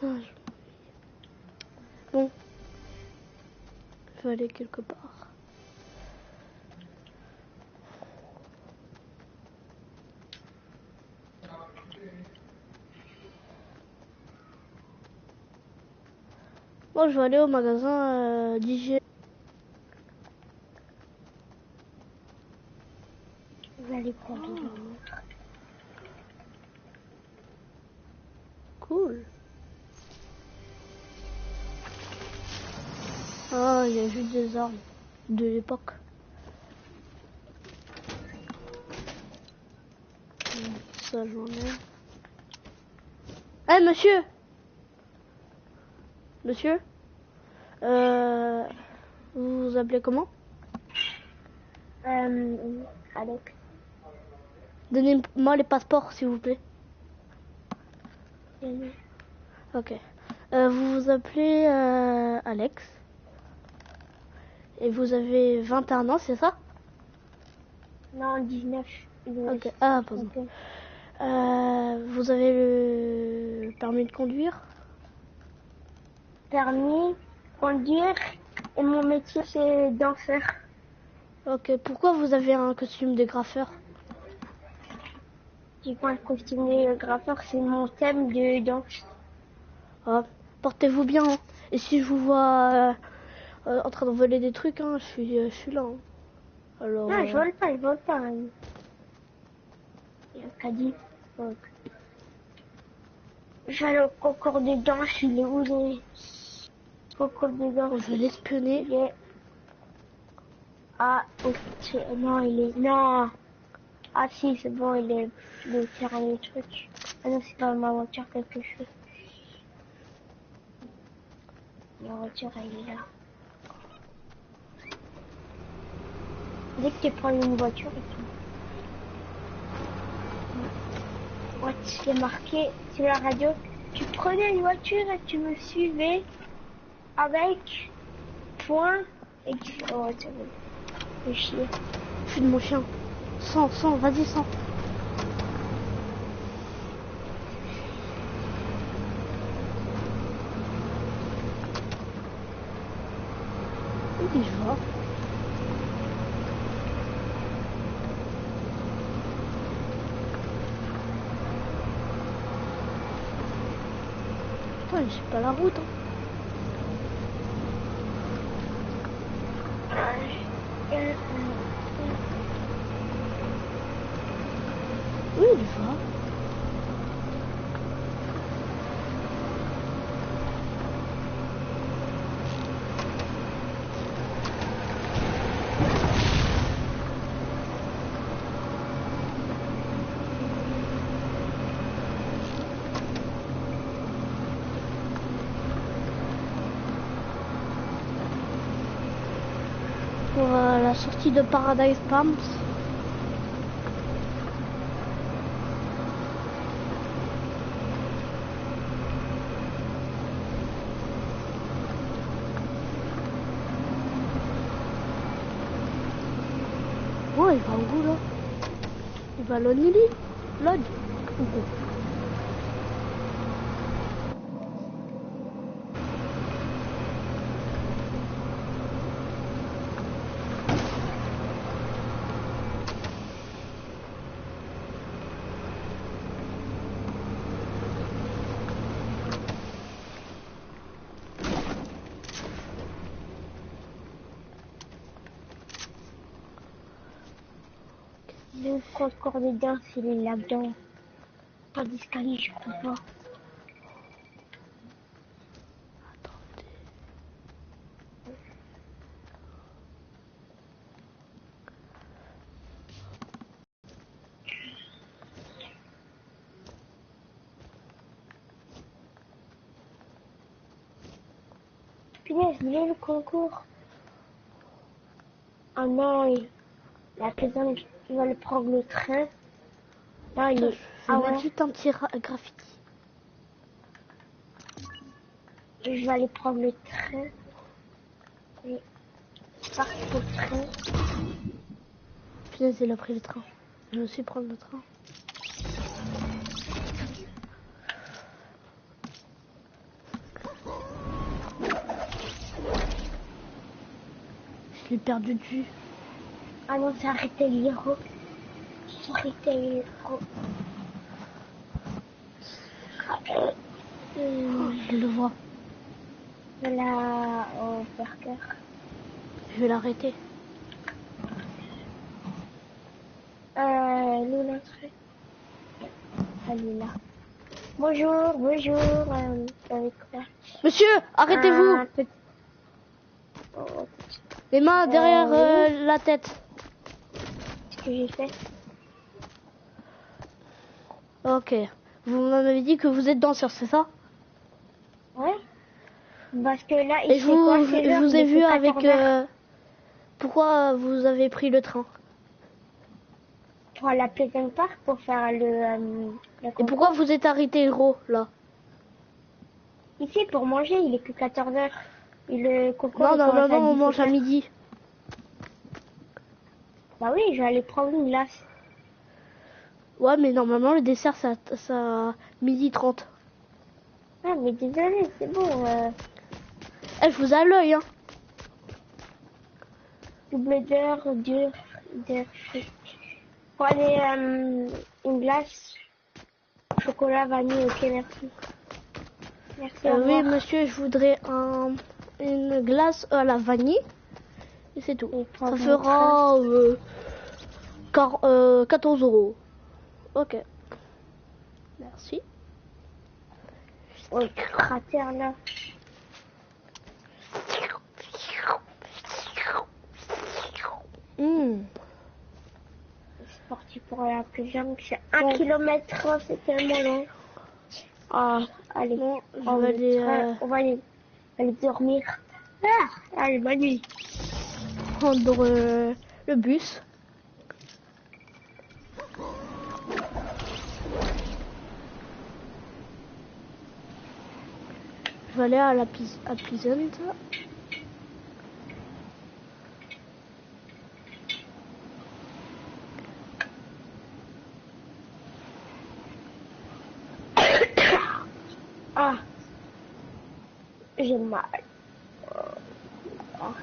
Ah, bon, il faut aller quelque part. Bon, je vais aller au magasin d'hygiène. Je vais aller prendre une montre. Cool. Ah, il y a juste des armes de l'époque. Ça, j'en ai. Eh, monsieur! Monsieur? Vous vous appelez comment? Alex. Donnez-moi les passeports, s'il vous plaît. Ok. Vous vous appelez Alex. Et vous avez 21 ans, c'est ça? Non, 19. Ok. Ah, pardon. Vous avez le permis de conduire? Permis, conduire, et mon métier c'est danseur. Ok. Pourquoi vous avez un costume de graffeur? Du coup, un costume de graffeur, c'est mon thème de danse. Ah, portez-vous bien. Hein. Et si je vous vois en train de voler des trucs, hein, je suis là. Hein. Alors. Non, je vole pas, je vole pas. Il y a un caddie. Donc. Je vais aller au concours de danse, il est où les concours de danse? Je vais l'espionner. Il est... Ah, ok, non, il est... Non. Ah si, c'est bon, il est le terrain des trucs. Ah non, c'est pas ma voiture, quelque chose. La voiture, elle est là. Dès que tu prends une voiture et tout. Ouais, il y a marqué sur la radio, tu prenais une voiture et tu me suivais avec point et tu... Oh, c'est bon. Fais chier. Je suis de mon chien. 100, vas-y, 100. Où il va? Putain, j'ai pas la route. Hein. Où il va? Pour la sortie de Paradise Palms. Oh, il va où là? Il va à Lonely Lodge. Le concours de danse, il est là-dedans. Pas d'escalier, je crois pas. Punaise, il est le concours. Ah non, la personne, il va le prendre le train. Là, il est... Je vais mettre juste un petit graffiti. Je vais aller prendre le train. Et partir au train. Punaise, il a pris le train. Je vais aussi prendre le train. Je l'ai perdu de vue. Ah non, c'est arrêté l'héros. C'est arrêté l'héros. Je le vois. Là, au Parker. Je vais l'arrêter. Nous l'entrée. Elle est là. Bonjour, bonjour. Avec quoi? Monsieur, arrêtez-vous. Oh, Les mains derrière oui. la tête. ce que j'ai fait. Ok. Vous m'avez dit que vous êtes danseur, c'est ça? Ouais. Parce que là, Et je vous ai vu avec... pourquoi vous avez pris le train? Pour la Pleasant Park pour faire le Et pourquoi vous êtes arrêté gros, là? Ici, pour manger, il est que 14h. Et le concours... Non, il commence normalement, à on mange à 17h. midi. Bah oui, je vais aller prendre une glace. Ouais, mais normalement, le dessert, ça midi 30. Ah, mais désolé, c'est bon. Eh, je vous ai à l'œil, hein. Double d'heure, dur, fruits. Pour aller une glace, chocolat, vanille, ok, merci. Merci, au Oui, revoir. monsieur, je voudrais une glace à la vanille. Et c'est tout. Et Ça prendre fera 14 €. Ok. Merci. Oui, cratère là. C'est parti pour la Pleasant. C'est 1 km, c'est tellement long. Ah, allez. Bon, je on vais aller on va aller dormir. Ah, allez, bonne nuit. prendre le bus. Je vais aller à Pleasant. Ah, j'ai mal. Ah.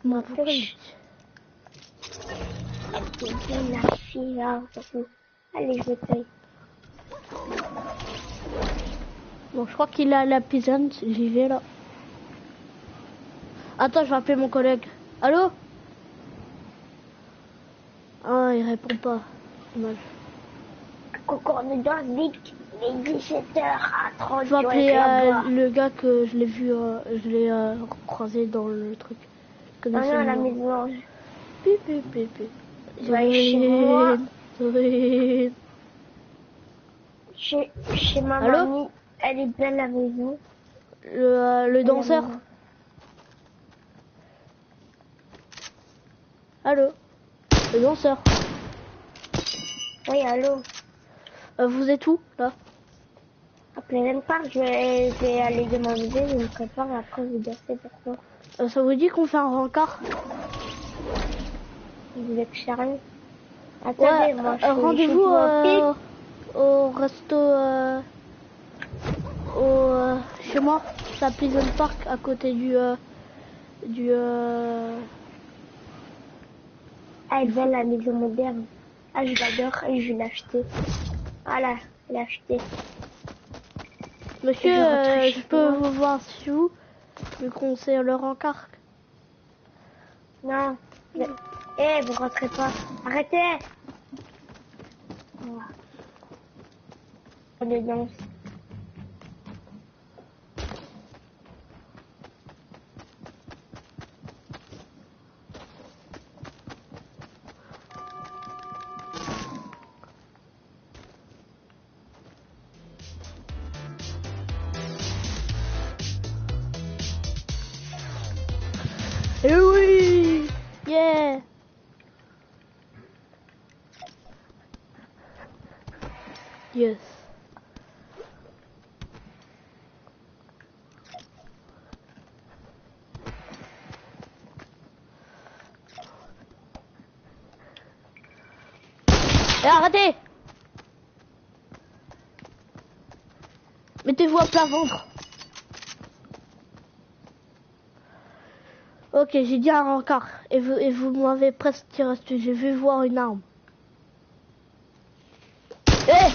Moi, pourquoi il- C'est bien la fille là. Allez, je t'aille. Bon, je crois qu'il est à la Pleasant. J'y vais là. Attends, je vais appeler mon collègue. Allô? Ah, il répond pas. Dommage. Concours de danse vite, les 17h30. Je vais appeler le gars que je l'ai vu, je l'ai croisé dans le truc. Je connais Ah son non, la numéro. maison. Pi. Je vais aller chez moi. Dorine. Chez ma Allô? mamie. Elle est belle la maison. Le danseur. Allô? Le danseur. Oui, allô. Vous êtes où, là? À Pleasant Park, je vais aller demander, je me prépare et après je vais danser pour toi. Ça vous dit qu'on fait un rencard? Vous êtes sérieux? Attendez, Ouais, moi je rendez-vous au resto chez moi, c'est à Pleasant Park, à côté du Elle est belle la maison moderne. Ah, je l'adore et je vais l'acheter. Voilà, je l'ai acheté. Monsieur, Je rentre je chez peux moi. vous voir chez vous, vu qu'on sait le rencard. Non. Vous rentrez pas. Arrêtez. Voilà. On est danse. Eh oui! Yeah! Yes. Eh, arrêtez! Mettez-vous à plat ventre. Ok, j'ai dit un rencard. Et vous m'avez presque tiré dessus. J'ai vu voir une arme. Eh!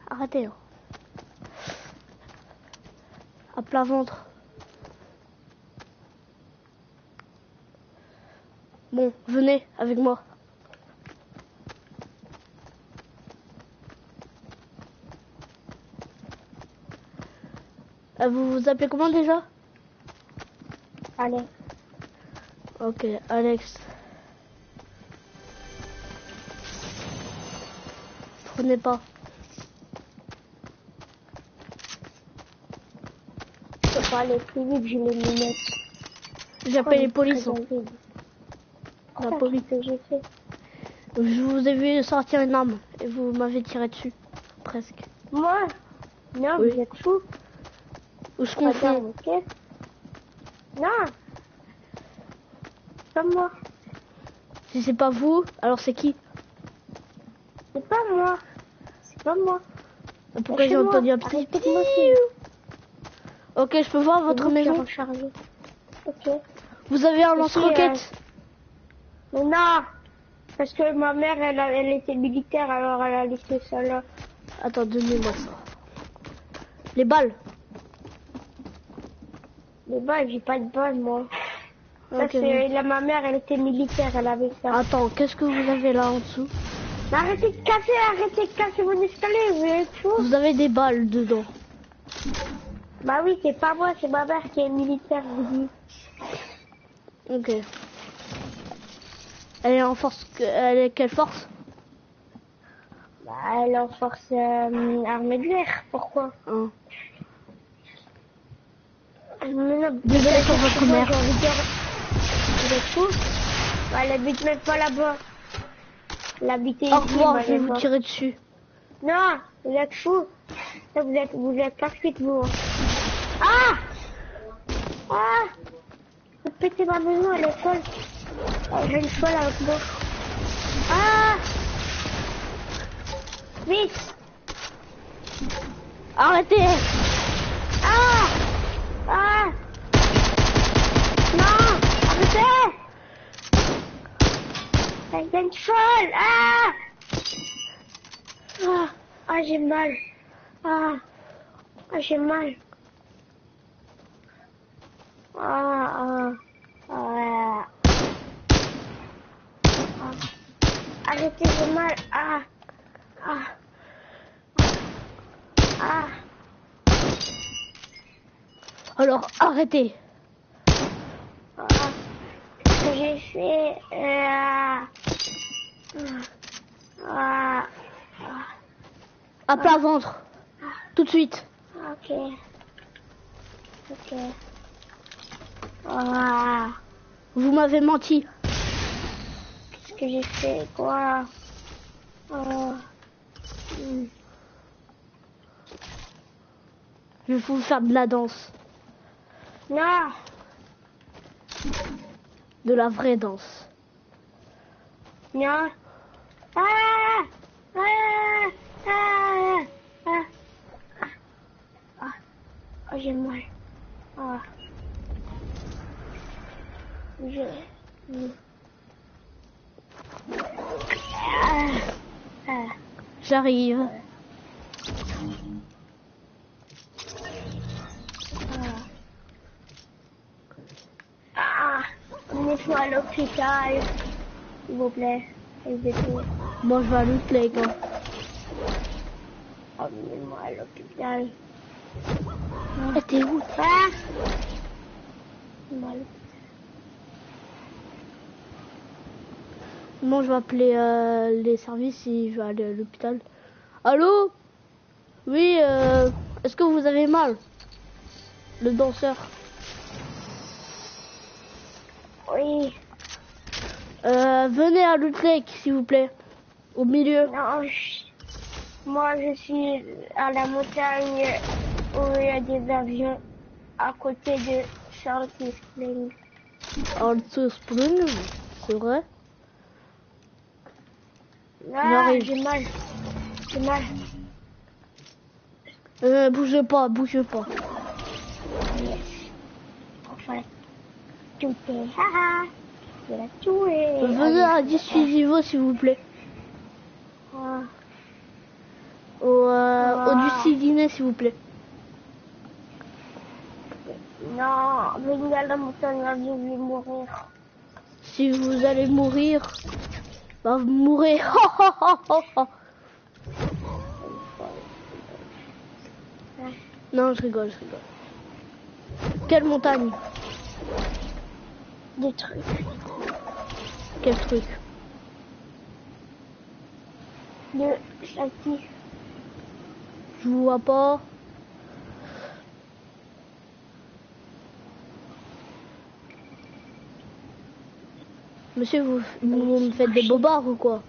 Arrêtez. Hein. À plat ventre. Bon, venez avec moi. Vous vous appelez comment déjà? Allez. Ok, Alex. Prenez pas. Je peux pas aller plus vite, j'ai les lunettes. J'appelle les polices. Hein. La La police. que j'ai fait. Je vous ai vu sortir une arme et vous m'avez tiré dessus. Presque. Moi? Non, Oui. vous êtes fous. Ou je confonds. Ok. Non. Pas moi. Si c'est pas vous, alors c'est qui? C'est pas moi. C'est pas moi. Pourquoi j'ai entendu un petit... Arrêtez de moquer. Ok, je peux voir votre maison? Rechargé. Ok. Vous avez un lance-roquette? Mais non. Parce que ma mère, elle était militaire, alors elle a laissé ça là. Attends, donnez-moi ça. Les balles. Les balles, j'ai pas de balles, moi. Ça, Ok. c'est... Là, ma mère, elle était militaire, elle avait ça. Attends, qu'est-ce que vous avez là en dessous? Mais arrêtez de casser mon escalier, vous êtes fous. Vous avez des balles dedans. Bah oui, c'est pas moi, c'est ma mère qui est militaire, je vous dis. Ok. Elle est en force... Elle est quelle force? Bah, elle est en force armée de l'air, pourquoi? Hein. Désolé pour votre mère. J'ai envie de dire... Vous êtes fous? Bah, elle habite même pas là-bas. Elle habitait Au ici, revoir, bah, je vais vous tirer dessus. Non, vous êtes fous. Ça, vous êtes pas fuite, vous. Ah! Ah! Vous pétez ma maison, elle est folle. Oh, j'ai une folle avec moi. Ah! Vite! Arrêtez! Ah! Ah! Non! Arrêtez! Elle est une folle! Ah! Ah! Ah, j'ai mal. Ah! Ah, j'ai mal. Ah! Ah! Ah! Ah. Arrêtez, j'ai mal. Ah! Ah! Ah! Alors, arrêtez! Ah! Qu'est-ce que j'ai fait? Ah! Ah! À plat ventre! Tout de suite! Ok. Ok. Ah! Vous m'avez menti! Qu'est-ce que j'ai fait? Quoi? Oh. Je vais vous faire de la danse. Non! De la vraie danse. Non! Ah! Ah! Ah! Ah! Ah! Oh, j'ai mal. Ah! J'arrive. Ah! Emmenez-moi à l'hôpital, s'il vous plaît. Bon, je vais à l'autre lake. Hein. Emmenez-moi à l'hôpital. Eh, t'es où? Ah! Mal. Bon, je vais appeler les services et je vais aller à l'hôpital. Allô? Oui, est-ce que vous avez mal? Le danseur. Oui. Venez à l'autre lake, s'il vous plaît. Au milieu. Non, moi je suis à la montagne où il y a des avions à côté de Salty Springs. En dessous Spring, c'est vrai. Ah, J'arrive. j'ai mal. J'ai mal. Bougez pas, bougez pas. Yes. Enfin, tout est. Haha. Je l'ai tué. Venez à 18 niveaux s'il vous plaît. Ah. Au-dessus dîner s'il vous plaît. Non, venez à la montagne, je vais mourir. Si vous allez mourir, bah vous mourrez. Non, je rigole, je rigole. Quelle montagne? Des trucs. Quel truc? De Chaki. Je vous vois pas. Monsieur, vous me faites des bobards ou quoi?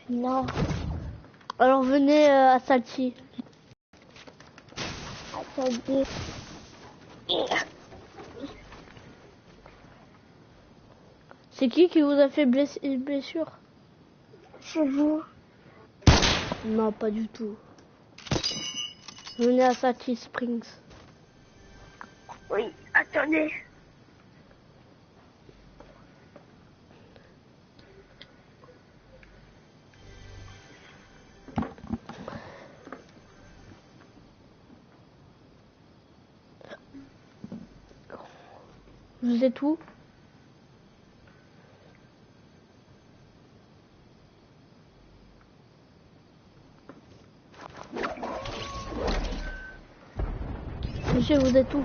Non. Alors venez à Salty. Attendez. C'est qui vous a fait blessure? C'est vous. Non, pas du tout. Venez à Salty Springs. Oui, attendez. Vous êtes où? Monsieur, vous êtes où?